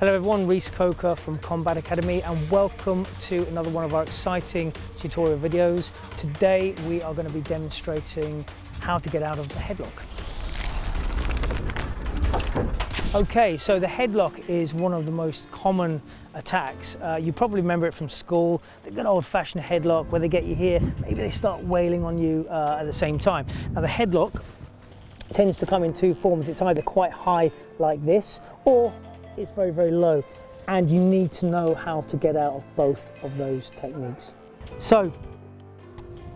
Hello everyone, Reece Coker from Combat Academy, and welcome to another one of our exciting tutorial videos. Today we are going to be demonstrating how to get out of the headlock. Okay, so the headlock is one of the most common attacks. You probably remember it from school, the good old-fashioned headlock where they get you here, maybe they start wailing on you at the same time. Now the headlock tends to come in two forms. It's either quite high like this, or it's very, very low, and you need to know how to get out of both of those techniques. So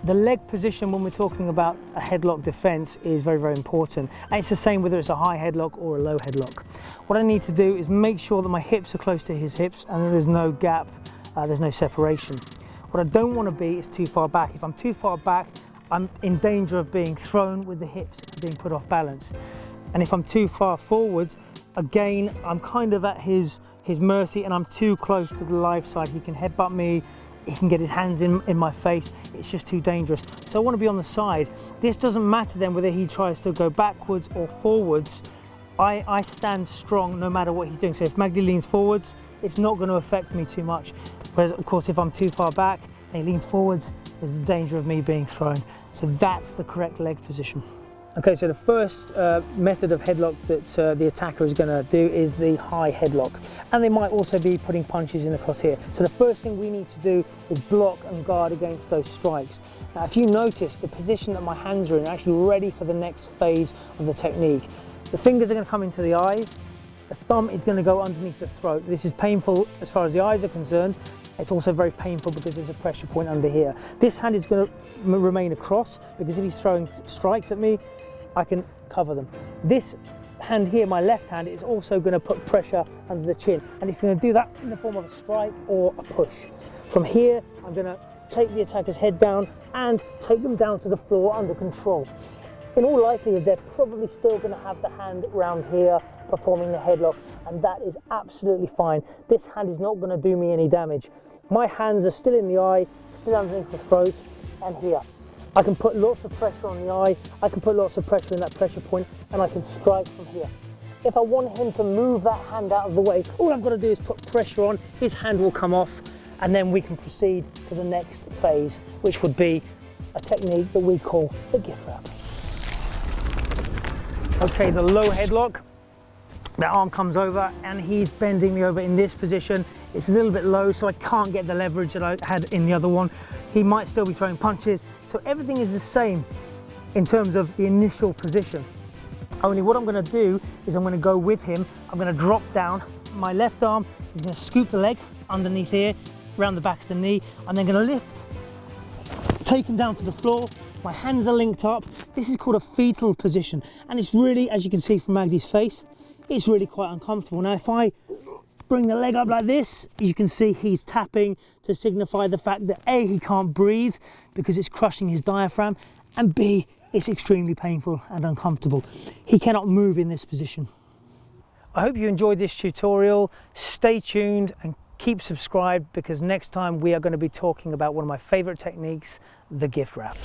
the leg position when we're talking about a headlock defense is very, very important, and it's the same whether it's a high headlock or a low headlock. What I need to do is make sure that my hips are close to his hips and that there's no gap, there's no separation. What I don't want to be is too far back. If I'm too far back, I'm in danger of being thrown with the hips being put off balance. And if I'm too far forwards, again, I'm kind of at his mercy, and I'm too close to the live side. He can headbutt me, he can get his hands in my face. It's just too dangerous. So I want to be on the side. This doesn't matter then whether he tries to go backwards or forwards. I stand strong no matter what he's doing. So if Magdi leans forwards, it's not going to affect me too much. Whereas of course, if I'm too far back and he leans forwards, there's a danger of me being thrown. So that's the correct leg position. Okay, so the first method of headlock that the attacker is going to do is the high headlock. And they might also be putting punches in across here. So the first thing we need to do is block and guard against those strikes. Now, if you notice, the position that my hands are in are actually ready for the next phase of the technique. The fingers are going to come into the eyes. The thumb is going to go underneath the throat. This is painful as far as the eyes are concerned. It's also very painful because there's a pressure point under here. This hand is going to remain across because if he's throwing strikes at me, I can cover them. This hand here, my left hand, is also going to put pressure under the chin, and it's going to do that in the form of a strike or a push. From here, I'm going to take the attacker's head down and take them down to the floor under control. In all likelihood, they're probably still going to have the hand around here performing the headlock, and that is absolutely fine. This hand is not going to do me any damage. My hands are still in the eye, still underneath the throat, and here. I can put lots of pressure on the eye, I can put lots of pressure in that pressure point, and I can strike from here. If I want him to move that hand out of the way, all I've got to do is put pressure on, his hand will come off, and then we can proceed to the next phase, which would be a technique that we call the gift wrap. Okay, the low headlock. The arm comes over and he's bending me over in this position. It's a little bit low, so I can't get the leverage that I had in the other one. He might still be throwing punches. So everything is the same in terms of the initial position. Only what I'm going to do is I'm going to go with him. I'm going to drop down my left arm. He's going to scoop the leg underneath here, around the back of the knee. I'm then going to lift, take him down to the floor. My hands are linked up. This is called a fetal position. And it's really, as you can see from Magdi's face, it's really quite uncomfortable. Now, if I bring the leg up like this, you can see he's tapping to signify the fact that A, he can't breathe because it's crushing his diaphragm, and B, it's extremely painful and uncomfortable. He cannot move in this position. I hope you enjoyed this tutorial. Stay tuned and keep subscribed, because next time we are going to be talking about one of my favorite techniques, the gift wrap.